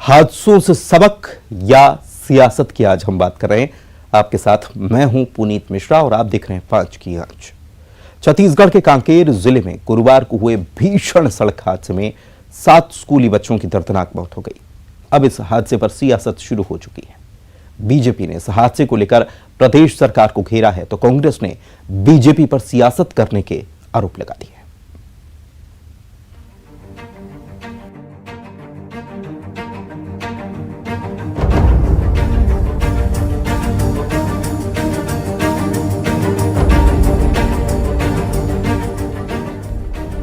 हादसों से सबक या सियासत की आज हम बात कर रहे हैं। आपके साथ मैं हूं पुनीत मिश्रा और आप देख रहे हैं 5 की आंच। छत्तीसगढ़ के कांकेर जिले में गुरुवार को हुए भीषण सड़क हादसे में 7 स्कूली बच्चों की दर्दनाक मौत हो गई। अब इस हादसे पर सियासत शुरू हो चुकी है। बीजेपी ने इस हादसे को लेकर प्रदेश सरकार को घेरा है तो कांग्रेस ने बीजेपी पर सियासत करने के आरोप लगा दिए।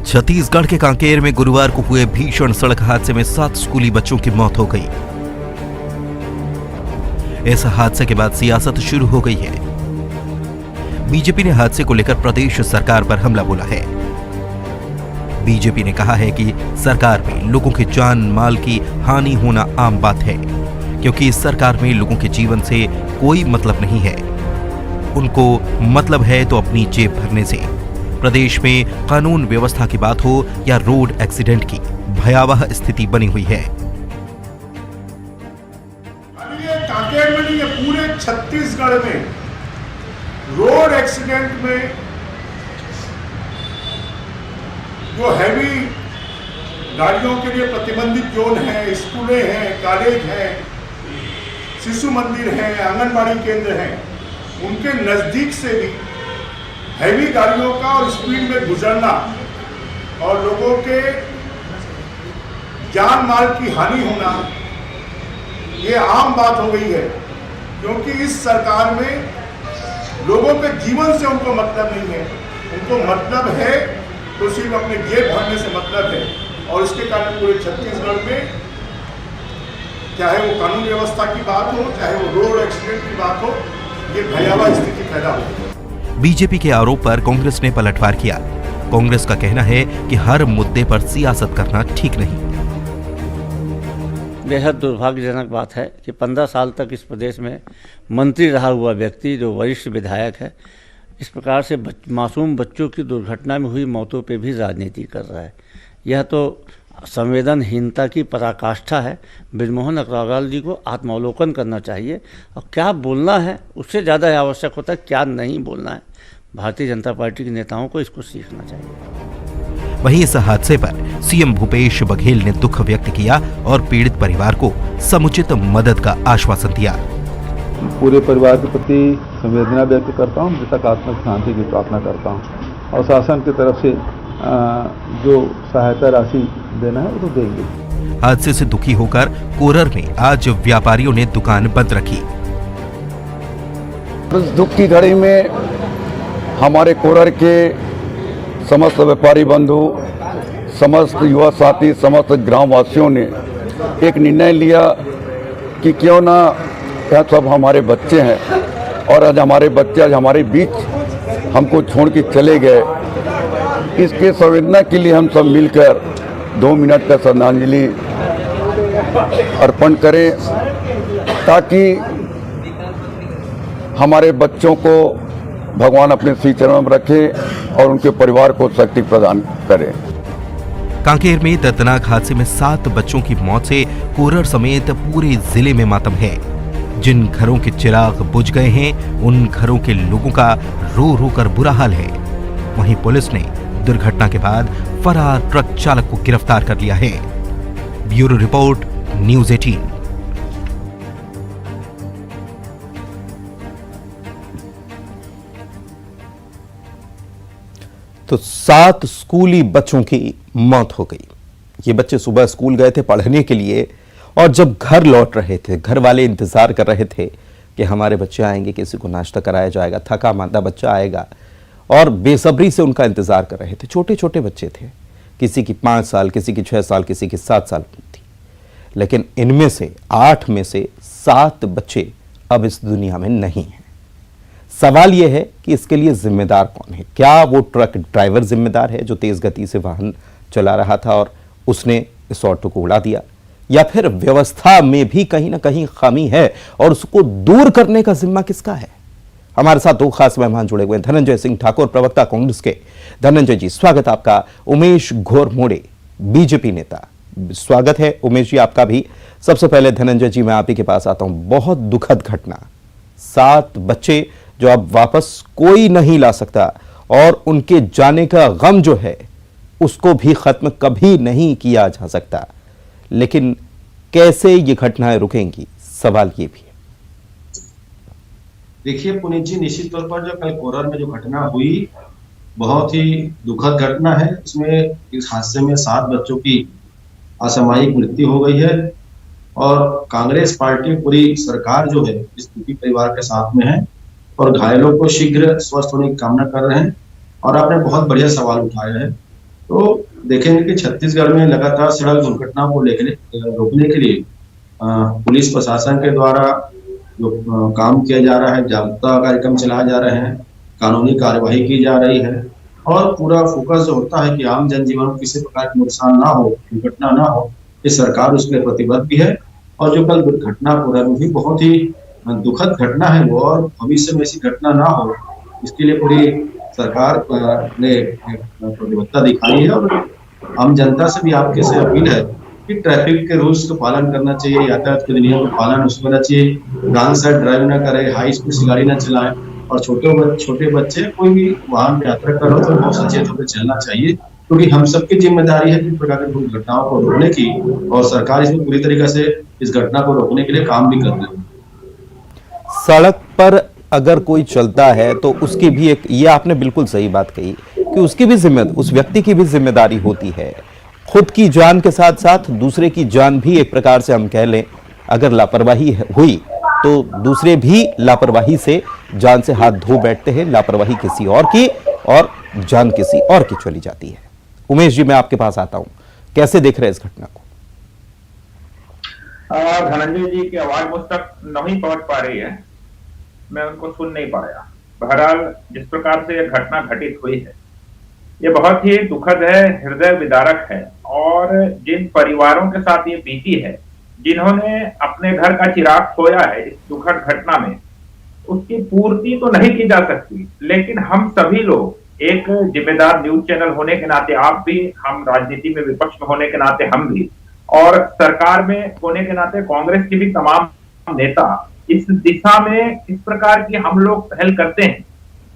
छत्तीसगढ़ के कांकेर में गुरुवार को हुए भीषण सड़क हादसे में 7 स्कूली बच्चों की मौत हो गई। इस हादसे के बाद सियासत शुरू हो गई है। बीजेपी ने हादसे को लेकर प्रदेश सरकार पर हमला बोला है। बीजेपी ने कहा है कि सरकार में लोगों के जान माल की हानि होना आम बात है, क्योंकि इस सरकार में लोगों के जीवन से कोई मतलब नहीं है। उनको मतलब है तो अपनी जेब भरने से। प्रदेश में कानून व्यवस्था की बात हो या रोड एक्सीडेंट की, भयावह स्थिति बनी हुई है। कांकेर में नहीं है, पूरे छत्तीसगढ़ में रोड एक्सीडेंट में जो हैवी गाड़ियों के लिए प्रतिबंधित जोन है, स्कूलें हैं, कॉलेज हैं, शिशु मंदिर हैं, आंगनबाड़ी केंद्र हैं, उनके नजदीक से भी हैवी गाड़ियों का और स्पीड में गुजरना और लोगों के जान माल की हानि होना ये आम बात हो गई है, क्योंकि इस सरकार में लोगों के जीवन से उनको मतलब नहीं है। उनको मतलब है तो सिर्फ अपने जेब भरने से मतलब है। और इसके कारण पूरे छत्तीसगढ़ में चाहे वो कानून व्यवस्था की बात हो, चाहे वो रोड एक्सीडेंट की बात हो, ये भयावह स्थिति पैदा हो गई। बीजेपी के आरोप पर कांग्रेस ने पलटवार किया। कांग्रेस का कहना है कि हर मुद्दे पर सियासत करना ठीक नहीं। बेहद दुर्भाग्यजनक बात है कि 15 साल तक इस प्रदेश में मंत्री रहा हुआ व्यक्ति, जो वरिष्ठ विधायक है, इस प्रकार से मासूम बच्चों की दुर्घटना में हुई मौतों पे भी राजनीति कर रहा है। यह तो संवेदनहीनता की पराकाष्ठा है। बृजमोहन अग्रवाल जी को आत्मावलोकन करना चाहिए और क्या बोलना है उससे ज़्यादा आवश्यक होता है क्या नहीं बोलना है। भारतीय जनता पार्टी के नेताओं को इसको सीखना चाहिए। वहीं इस हादसे पर सीएम भूपेश बघेल ने दुख व्यक्त किया और पीड़ित परिवार को समुचित मदद का आश्वासन दिया। पूरे परिवार के प्रति संवेदना व्यक्त करता हूँ, मृतक आत्मा की शांति की प्रार्थना करता हूँ और शासन की तरफ से जो सहायता राशि देना है वो तो देंगे। हादसे से दुखी होकर कोरर में आज व्यापारियों ने दुकान बंद रखी। इस दुख की घड़ी में हमारे कोरर के समस्त व्यापारी बंधु, समस्त युवा साथी, समस्त ग्राम वासियों ने एक निर्णय लिया कि क्यों ना यह सब हमारे बच्चे हैं और आज हमारे बच्चे आज हमारे बीच हमको छोड़ के चले गए। इसके संवेदना के लिए हम सब मिलकर 2 मिनट का श्रद्धांजलि अर्पण करें, ताकि हमारे बच्चों को भगवान अपने श्री चरणों में रखे और उनके परिवार को शक्ति प्रदान करे। कांकेर में दर्दनाक हादसे में 7 बच्चों की मौत से कोरर समेत पूरे जिले में मातम है। जिन घरों के चिराग बुझ गए हैं उन घरों के लोगों का रो रो कर बुरा हाल है। वहीं पुलिस ने दुर्घटना के बाद फरार ट्रक चालक को गिरफ्तार कर लिया है। Bureau report, news 18। तो 7 स्कूली बच्चों की मौत हो गई। ये बच्चे सुबह स्कूल गए थे पढ़ने के लिए और जब घर लौट रहे थे, घर वाले इंतजार कर रहे थे कि हमारे बच्चे आएंगे, किसी को नाश्ता कराया जाएगा, थका मांदा बच्चा आएगा, और बेसब्री से उनका इंतजार कर रहे थे। छोटे छोटे बच्चे थे, किसी की 5 साल, किसी की 6 साल, किसी की 7 साल थी। लेकिन इनमें से 8 में से 7 बच्चे अब इस दुनिया में नहीं हैं। सवाल यह है कि इसके लिए जिम्मेदार कौन है? क्या वो ट्रक ड्राइवर जिम्मेदार है जो तेज गति से वाहन चला रहा था और उसने इस ऑटो को उड़ा दिया, या फिर व्यवस्था में भी कहीं ना कहीं खामी है और उसको दूर करने का जिम्मा किसका है? हमारे साथ 2 खास मेहमान जुड़े हुए हैं। धनंजय सिंह ठाकुर, प्रवक्ता कांग्रेस के। धनंजय जी, स्वागत आपका। उमेश घोरमोड़े, बीजेपी नेता, स्वागत है उमेश जी आपका भी। सबसे पहले धनंजय जी मैं आप ही के पास आता हूं। बहुत दुखद घटना, 7 बच्चे जो अब वापस कोई नहीं ला सकता और उनके जाने का गम जो है उसको भी खत्म कभी नहीं किया जा सकता, लेकिन कैसे ये घटनाएं रुकेंगी, सवाल ये भी है। देखिए पुनीत जी, निश्चित तौर पर जो कल कोरर में जो घटना हुई बहुत ही दुखद घटना है। इसमें इस हादसे में 7 बच्चों की असामयिक मृत्यु हो गई है और कांग्रेस पार्टी, पूरी सरकार जो है इस दुखी परिवार के साथ में है और घायलों को शीघ्र स्वस्थ होने की कामना कर रहे हैं। और आपने बहुत बढ़िया सवाल उठाया है। तो देखेंगे कि छत्तीसगढ़ में लगातार सड़क दुर्घटनाओं को रोकने के लिए पुलिस प्रशासन के द्वारा जो काम किया जा रहा है, जागरूकता कार्यक्रम चलाए जा रहे हैं, कानूनी कार्यवाही की जा रही है और पूरा फोकस जो होता है कि आम जनजीवन को किसी प्रकार का नुकसान ना हो, दुर्घटना ना हो, ये सरकार उसके प्रतिबद्ध भी है। और जो कल दुर्घटना कोरर में भी बहुत ही दुखद घटना है वो, और भविष्य में ऐसी घटना ना हो इसके लिए पूरी सरकार ने प्रतिबद्धता दिखाई है। और आम जनता से भी आपके से अपील है कि ट्रैफिक के रूल्स का पालन करना चाहिए, यातायात के नियमों का पालन उसको करना चाहिए, रॉन्ग साइड ड्राइव ना करें, हाई स्पीड से गाड़ी ना चलाएं और छोटे बच्चे कोई भी वाहन में यात्रा कर रहे हो तो बहुत सचेत होकर चलना चाहिए, क्योंकि हम सबकी जिम्मेदारी है इस प्रकार की घटनाओं को रोकने की और सरकार इसमें पूरी तरीके से इस घटना को रोकने के लिए काम भी कर रही है। सड़क पर अगर कोई चलता है तो उसकी भी एक, ये आपने बिल्कुल सही बात कही कि उसकी भी उस व्यक्ति की भी जिम्मेदारी होती है। खुद की जान के साथ साथ दूसरे की जान भी एक प्रकार से हम कह लें, अगर लापरवाही हुई तो दूसरे भी लापरवाही से जान से हाथ धो बैठते हैं, लापरवाही किसी और की और जान किसी और की चली जाती है। उमेश जी मैं आपके पास आता हूं, कैसे देख रहे हैं इस घटना को? धनंजय जी की आवाज मुझ तक नहीं पहुंच पा रही है, मैं उनको सुन नहीं पाया। बहरहाल जिस प्रकार से यह घटना घटित हुई है ये बहुत ही दुखद है, हृदय विदारक है और जिन परिवारों के साथ ये बीती है, जिन्होंने अपने घर का चिराग खोया है इस दुखद घटना में, उसकी पूर्ति तो नहीं की जा सकती, लेकिन हम सभी लोग एक जिम्मेदार न्यूज चैनल होने के नाते, आप भी, हम राजनीति में विपक्ष में होने के नाते हम भी, और सरकार में होने के नाते कांग्रेस के भी तमाम नेता इस दिशा में इस प्रकार की हम लोग पहल करते हैं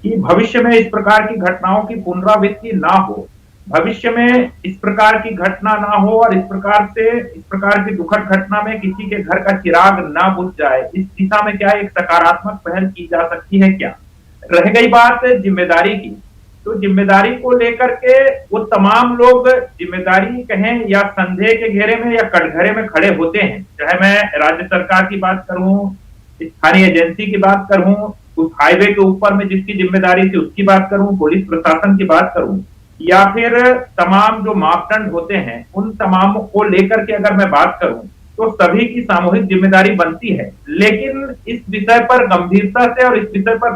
कि भविष्य में इस प्रकार की घटनाओं की पुनरावृत्ति ना हो, भविष्य में इस प्रकार की घटना ना हो और इस प्रकार की दुखद घटना में किसी के घर का चिराग ना बुझ जाए। इस दिशा में क्या एक सकारात्मक पहल की जा सकती है क्या? रह गई बात जिम्मेदारी की, तो जिम्मेदारी को लेकर के वो तमाम लोग जिम्मेदारी कहें या संदेह के घेरे में या कटघरे में खड़े होते हैं, चाहे मैं राज्य सरकार की बात करूं, स्थानीय एजेंसी की बात करूं, उस हाईवे के ऊपर में जिसकी जिम्मेदारी थी उसकी बात करूं, पुलिस प्रशासन की बात करूं, या फिर तमाम जो मापदंड होते हैं उन तमाम को लेकर के अगर मैं बात करूं तो सभी की सामूहिक जिम्मेदारी बनती है। लेकिन इस विषय पर गंभीरता से और इस विषय पर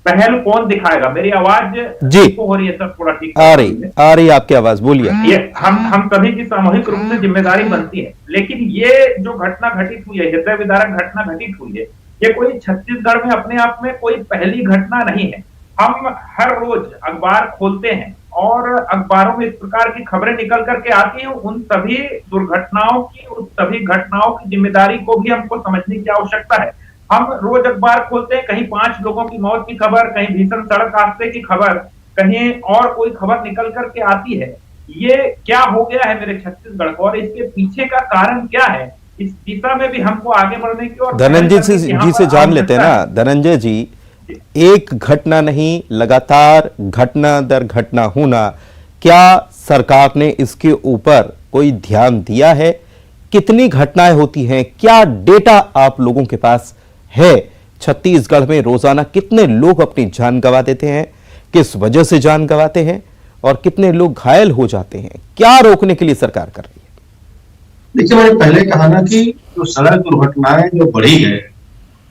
पहल कौन दिखाएगा? मेरी आवाज जी हो रही है सर? थोड़ा ठीक आ रही आपकी आवाज, बोलिए। ये हम सभी की सामूहिक रूप से जिम्मेदारी बनती है, लेकिन ये जो घटना घटित हुई है, हृदय विदारक घटना घटित हुई है, ये कोई छत्तीसगढ़ में अपने आप में कोई पहली घटना नहीं है। हम हर रोज अखबार खोलते हैं और अखबारों में इस प्रकार की खबरें निकल करके आती हैं। उन सभी दुर्घटनाओं की, उन सभी घटनाओं की जिम्मेदारी को भी हमको समझने की आवश्यकता है। हम रोज अखबार खोलते हैं, कहीं 5 लोगों की मौत की खबर, कहीं भीषण सड़क हादसे की खबर, कहीं और कोई खबर निकल करके आती है। ये क्या हो गया है मेरे छत्तीसगढ़ को और इसके पीछे का कारण क्या है? इस दिशा में भी हमको आगे बढ़ने की और धनंजय जी से जान लेते हैं ना। धनंजय जी, एक घटना नहीं, लगातार घटना दर घटना होना, क्या सरकार ने इसके ऊपर कोई ध्यान दिया है? कितनी घटनाएं होती हैं? क्या डेटा आप लोगों के पास है? छत्तीसगढ़ में रोजाना कितने लोग अपनी जान गंवा देते हैं, किस वजह से जान गंवाते हैं और कितने लोग घायल हो जाते हैं? क्या रोकने के लिए सरकार कर रही है? देखिए, मैंने पहले कहा ना कि जो सड़क दुर्घटनाएं जो बढ़ी है,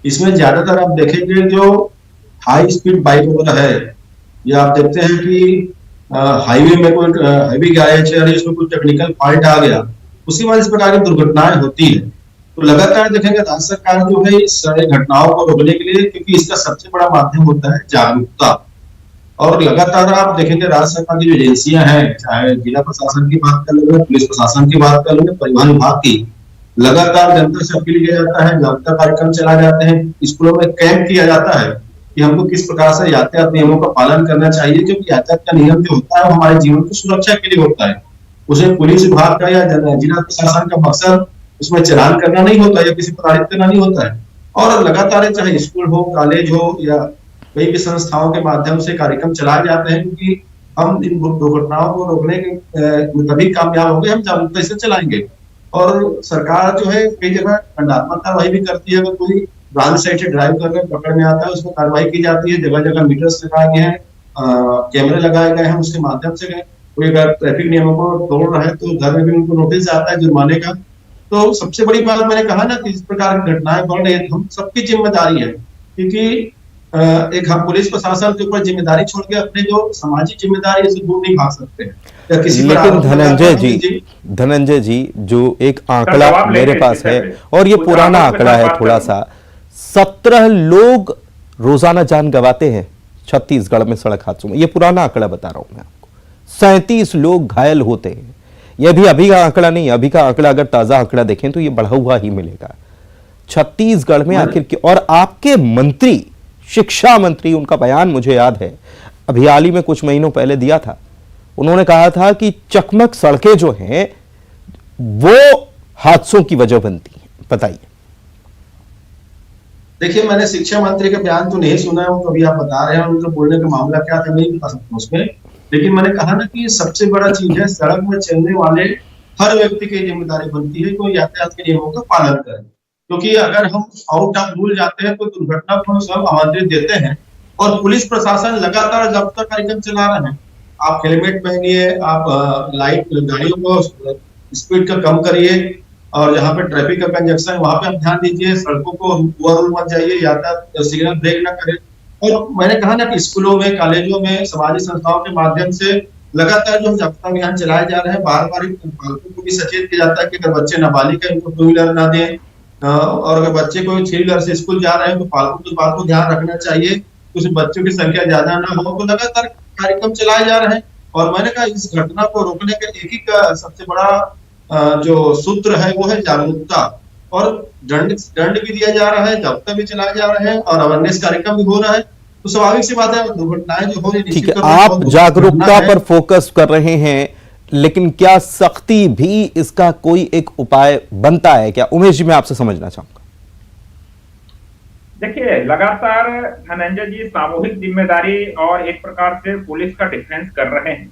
इसमें ज्यादातर आप देखेंगे जो हाई स्पीड बाइक वगैरह है, या आप देखते हैं कि हाईवे में कोई हैवी गैरेज है, इसमें कोई टेक्निकल फॉल्ट आ गया, उसके बाद इस प्रकार की दुर्घटनाएं होती है। तो लगातार देखेंगे राज्य सरकार जो है इस सारी घटनाओं को रोकने के लिए, क्योंकि इसका सबसे बड़ा माध्यम होता है जागरूकता, और लगातार आप देखेंगे राज्य सरकार की जो एजेंसियां हैं, चाहे जिला प्रशासन की बात कर लो, पुलिस प्रशासन की बात कर लो, परिवहन विभाग की, लगातार जनता से अपील किया जाता है, जागरूकता कार्यक्रम चलाए जाते हैं, स्कूलों में कैंप किया जाता है कि हमको किस प्रकार से यातायात नियमों का पालन करना चाहिए, क्योंकि यातायात का नियम जो होता है वो हमारे जीवन की सुरक्षा के लिए होता है। उसे पुलिस विभाग का या जिला प्रशासन का मकसद उसमें चालान करना नहीं होता या किसी प्रताड़ित करना नहीं होता है। और लगातार चाहे स्कूल हो, कॉलेज हो या कई भी संस्थाओं के माध्यम से कार्यक्रम चलाए जाते हैं, क्योंकि हम इन दुर्घटनाओं को रोकने के तभी कामयाब होंगे हम जागरूकता से चलाएंगे। और सरकार जो है कई जगह दंडात्मक कार्रवाई भी करती है, अगर कोई रॉन्ग साइड से ड्राइव करके पकड़ में आता है उसको कार्रवाई की जाती है। जगह जगह मीटर्स लगाए गए हैं, कैमरे लगाए गए हैं, उसके माध्यम से कोई अगर ट्रैफिक नियमों को तोड़ रहा है तो घर में भी उनको नोटिस आता है जुर्माने का। तो सबसे बड़ी बात मैंने कहा ना कि इस प्रकार की घटनाएं बढ़ रही है, हम सबकी जिम्मेदारी है, क्योंकि एक हम पुलिस प्रशासन के ऊपर जिम्मेदारी छोड़ के अपने जो सामाजिक जिम्मेदारी है दूर नहीं भाग सकते हैं। लेकिन धनंजय जी जो एक आंकड़ा मेरे पास है, और ये पुराना आंकड़ा है थोड़ा सा, 17 लोग रोजाना जान गंवाते हैं छत्तीसगढ़ में सड़क हादसों में। ये पुराना आंकड़ा बता रहा हूं मैं आपको। 37 लोग घायल होते हैं। यह भी अभी का आंकड़ा नहीं, अभी का आंकड़ा अगर ताजा आंकड़ा देखें तो ये बढ़ा हुआ ही मिलेगा छत्तीसगढ़ में आखिर। और आपके मंत्री, शिक्षा मंत्री, उनका बयान मुझे याद है अभी हाल ही में कुछ महीनों पहले दिया था। उन्होंने कहा था कि चकमक सड़कें जो हैं वो हादसों की वजह बनती हैं। बताइए। देखिए, मैंने शिक्षा मंत्री का बयान तो नहीं सुना है, कभी आप बता रहे हैं उनका बोलने का मामला क्या था नहीं बता सकता उसमें, लेकिन मैंने कहा ना कि सबसे बड़ा चीज है सड़क में चलने वाले हर व्यक्ति की जिम्मेदारी बनती है कि यातायात के नियमों का पालन करें, क्योंकि अगर हम आउट ऑफ रूल जाते हैं तो दुर्घटना को सब आमंत्रित देते हैं। और पुलिस प्रशासन लगातार जागरूकता कार्यक्रम चला रहे हैं। आप हेलमेट पहनिए, आप लाइट गाड़ियों को स्पीड का कम करिए, और जहाँ पे ट्रैफिक का कंजक्शन है वहां पे आप ध्यान दीजिए, सड़कों को ओवररूल मत जाइए, यातायात सिग्नल ब्रेक ना करें। और मैंने कहा ना कि स्कूलों में, कॉलेजों में, सामाजिक संस्थाओं के माध्यम से लगातार जो जागरूकता अभियान चलाए जा रहे हैं। बार बार पालकों को भी सचेत किया जाता है कि अगर बच्चे नाबालिग है उनको टू व्हीलर ना दें, और अगर बच्चे को थ्री व्हीलर से स्कूल जा रहे हैं तो पालकों की बात को ध्यान रखना चाहिए, कुछ बच्चों की संख्या ज्यादा ना हो। तो लगातार कार्यक्रम चलाए जा रहे हैं। और मैंने कहा इस घटना को रोकने का एक ही सबसे बड़ा जो सूत्र है वो है जागरूकता, और दंड भी दिया जा रहा है, जागरूकता भी चलाए जा रहे हैं, और अवेयरनेस कार्यक्रम भी हो रहा है। तो स्वाभाविक सी बात है दुर्घटनाएं जो हो रही, ठीक है, आप जागरूकता पर फोकस कर रहे हैं, लेकिन क्या सख्ती भी इसका कोई एक उपाय बनता है क्या? उमेश जी, मैं आपसे समझना चाहूंगा। देखिए, लगातार धनंजय जी सामूहिक जिम्मेदारी और एक प्रकार से पुलिस का डिफेंस कर रहे हैं,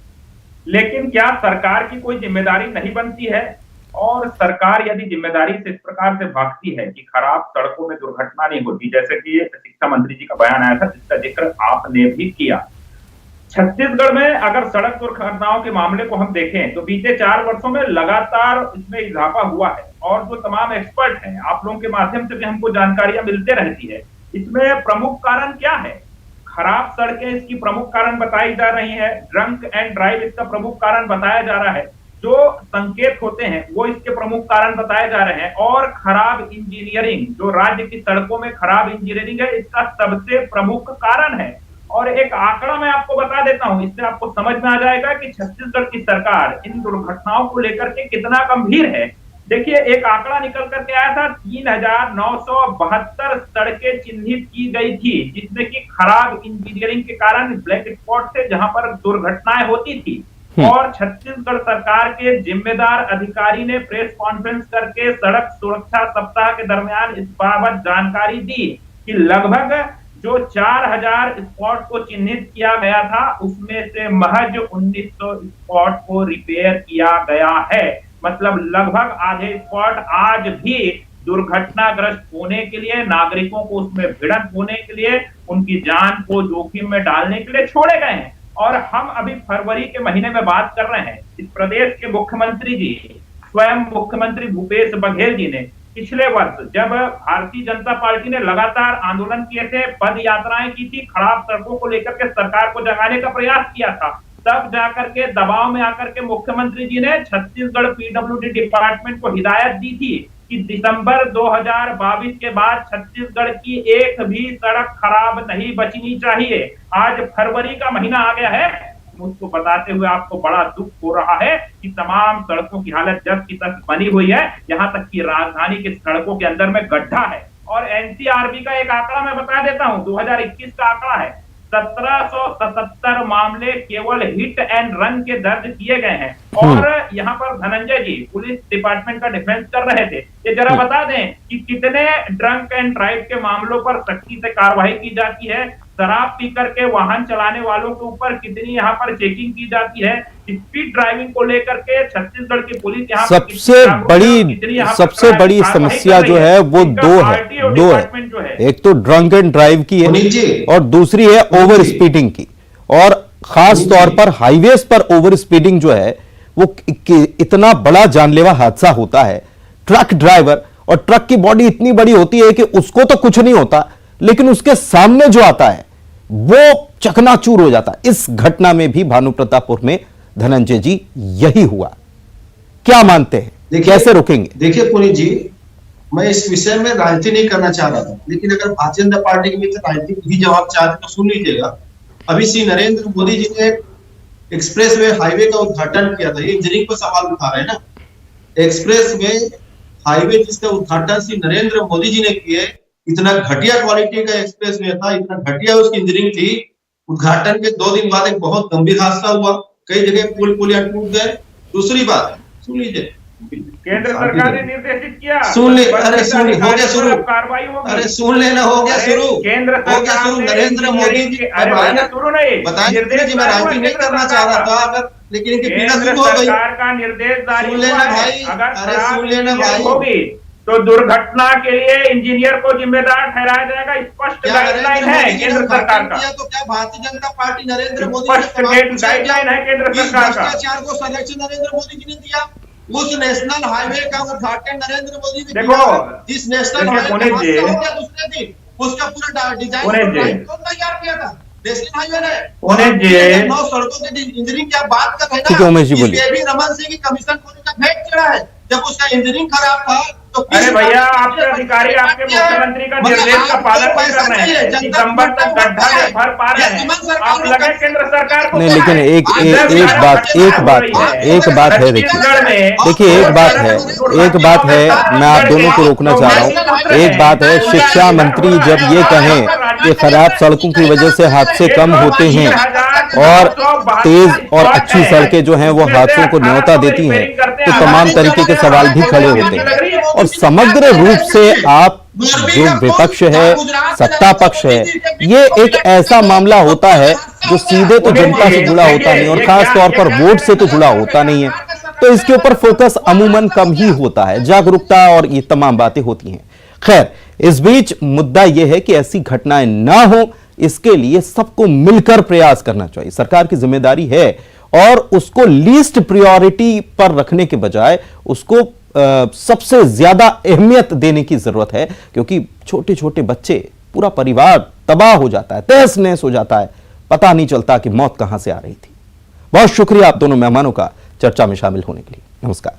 लेकिन क्या सरकार की कोई जिम्मेदारी नहीं बनती है? और सरकार यदि जिम्मेदारी से इस प्रकार से भागती है कि खराब सड़कों में दुर्घटना नहीं होती, जैसे कि शिक्षा मंत्री जी का बयान आया था जिसका जिक्र आपने भी किया, छत्तीसगढ़ में अगर सड़क दुर्घटनाओं के मामले को हम देखें तो बीते 4 वर्षों में लगातार इसमें इजाफा हुआ है। और जो तमाम एक्सपर्ट हैं, आप लोगों के माध्यम से भी हमको जानकारियां मिलते रहती है। इसमें प्रमुख कारण क्या है? खराब सड़कें इसकी प्रमुख कारण बताई जा रही है, ड्रंक एंड ड्राइव इसका प्रमुख कारण बताया जा रहा है, जो संकेत होते हैं वो इसके प्रमुख कारण बताए जा रहे हैं, और खराब इंजीनियरिंग, जो राज्य की सड़कों में खराब इंजीनियरिंग है, इसका सबसे प्रमुख कारण है। और एक आंकड़ा मैं आपको बता देता हूं, इससे आपको समझ में आ जाएगा कि छत्तीसगढ़ की सरकार इन दुर्घटनाओं को लेकर के कितना गंभीर है। देखिए, एक आंकड़ा निकल करके आया था, 3972 सड़कें चिन्हित की गई थी जिसमें कि खराब इंजीनियरिंग के कारण ब्लैक स्पॉट थे, जहां पर दुर्घटनाएं होती थी। और छत्तीसगढ़ सरकार के जिम्मेदार अधिकारी ने प्रेस कॉन्फ्रेंस करके सड़क सुरक्षा सप्ताह के दरमियान इस बाबत जानकारी दी कि लगभग जो 4000 स्पॉट को चिन्हित किया गया था उसमें से महज 1900 स्पॉट को रिपेयर किया गया है। मतलब लगभग आधे स्पॉट आज भी दुर्घटनाग्रस्त होने के लिए, नागरिकों को उसमें भिड़ंत होने के लिए, उनकी जान को जोखिम में डालने के लिए छोड़े गए हैं। और हम अभी फरवरी के महीने में बात कर रहे हैं, इस प्रदेश के मुख्यमंत्री जी, स्वयं मुख्यमंत्री भूपेश बघेल जी ने पिछले वर्ष जब भारतीय जनता पार्टी ने लगातार आंदोलन किए थे, पद यात्राएं की थी, खराब सड़कों को लेकर के सरकार को जगाने का प्रयास किया था, तब जाकर के दबाव में आकर के मुख्यमंत्री जी ने छत्तीसगढ़ पीडब्ल्यूडी डिपार्टमेंट को हिदायत दी थी कि दिसंबर 2022 के बाद छत्तीसगढ़ की एक भी सड़क खराब नहीं बचनी चाहिए। आज फरवरी का महीना आ गया है, मुझको बताते हुए आपको बड़ा दुख हो रहा है कि तमाम सड़कों की हालत जस की तस बनी हुई है। यहाँ तक कि राजधानी की सड़कों के अंदर में गड्ढा है। और एनसीआरबी का एक आंकड़ा मैं बता देता हूँ, 2021 का आंकड़ा है, 1777 मामले केवल हिट एंड रन के दर्ज किए गए हैं। और यहाँ पर धनंजय जी पुलिस डिपार्टमेंट का डिफेंस कर रहे थे, ये जरा बता दें कि कितने ड्रंक एंड ड्राइव के मामलों पर सख्ती से कार्रवाई की जाती है, शराब पी करके वाहन चलाने वालों के ऊपर कितनी यहाँ पर चेकिंग की जाती है, स्पीड ड्राइविंग को लेकर के छत्तीसगढ़ की पुलिस यहाँ सबसे बड़ी समस्या जो है वो दो है। एक तो ड्रंक एंड ड्राइव की है और दूसरी है ओवर स्पीडिंग की। और खास तौर पर हाईवेज पर ओवर स्पीडिंग जो है वो इतना बड़ा जानलेवा हादसा होता है। ट्रक ड्राइवर और ट्रक की बॉडी इतनी बड़ी होती है कि उसको तो कुछ नहीं होता, लेकिन उसके सामने जो आता है वो चकनाचूर हो जाता है। इस घटना में भी भानुप्रतापपुर में धनंजय जी यही हुआ। क्या मानते हैं, कैसे रोकेंगे? देखिए पुनीत जी, मैं इस विषय में राजनीति नहीं करना चाह रहा था, लेकिन अगर भारतीय जनता पार्टी के मित्र राजनीतिक भी जवाब चाहते तो सुन लीजिएगा। अभी श्री नरेंद्र मोदी जी ने एक्सप्रेस वे हाईवे का उद्घाटन किया था। ये इंजीनियरिंग पर सवाल उठा रहे हैं ना। एक्सप्रेस वे हाईवे जिसका उद्घाटन श्री नरेंद्र मोदी जी ने किए, इतना घटिया क्वालिटी का एक्सप्रेस वे था, इतना घटिया उसकी इंजीनियरिंग थी। उद्घाटन के 2 दिन बाद एक बहुत गंभीर हादसा हुआ, कई जगह पुलिया टूट गए। दूसरी बात सुन लीजिए, केंद्र सरकार ने निर्देशित किया, सुन ले, अरे सुन, हो गया शुरू, अरे सुन लेना, हो गया शुरू, केंद्र हो गया शुरू। नरेंद्र मोदी जी शुरू नहीं बताइए जी, मैं राजनीति नहीं करना चाह रहा था, अगर लेकिन इनकी पीड़ा शुरू हो गई। सरकार का निर्देश जारी सुन लेना भाई, अरे सुन लेना भाई, होगी तो दुर्घटना के लिए इंजीनियर को जिम्मेदार ठहराया जाएगा। स्पष्ट गाइडलाइन है केंद्र सरकार का। तो क्या भारतीय जनता पार्टी नरेंद्र मोदी स्पष्ट गाइडलाइन है केंद्र सरकार का। भ्रष्टाचार को संरक्षण नरेंद्र मोदी जी ने दिया। उस नेशनल हाईवे का उद्घाटन नरेंद्र मोदी ने देखो, जिस नेशनल हाईवे हो गया दूसरे दिन, उसका पूरा डिजाइन तैयार किया था नेशनल हाईवे ने। 9 सड़कों के इंजीनियरिंग की आप बात कर रहे हैं ना, रमन सिंह की कमीशन खोने का भेद चढ़ा है। जब उसका इंजीनियरिंग खराब था तो अरे भैया, आपके अधिकारी आपके मुख्यमंत्री का निर्देश का पालन नहीं कर रहे हैं। दिसंबर तक गड्ढा नहीं भर पा रहे हैं, आप लगे केंद्र सरकार को। नहीं, लेकिन एक बात है, देखिए एक बात है, मैं आप दोनों को रोकना चाह रहा हूँ। एक बात है, शिक्षा मंत्री जब ये कहें कि खराब सड़कों की वजह से हादसे कम होते हैं और तेज और अच्छी सड़कें जो हैं वो हादसों को न्योता देती हैं, तो तमाम तरीके के सवाल भी खड़े होते हैं। और समग्र रूप से आप जो विपक्ष है, सत्ता पक्ष है, ये एक ऐसा मामला होता है जो सीधे तो जनता से जुड़ा होता नहीं और खास तौर पर वोट से तो जुड़ा होता नहीं है, तो इसके ऊपर फोकस अमूमन कम ही होता है। जागरूकता और ये तमाम बातें होती हैं। खैर, इस बीच मुद्दा यह है कि ऐसी घटनाएं ना हो, इसके लिए सबको मिलकर प्रयास करना चाहिए। सरकार की जिम्मेदारी है और उसको लीस्ट प्रायोरिटी पर रखने के बजाय उसको सबसे ज्यादा अहमियत देने की जरूरत है, क्योंकि छोटे छोटे बच्चे, पूरा परिवार तबाह हो जाता है, तहस नहस हो जाता है, पता नहीं चलता कि मौत कहां से आ रही थी। बहुत शुक्रिया आप दोनों मेहमानों का चर्चा में शामिल होने के लिए। नमस्कार।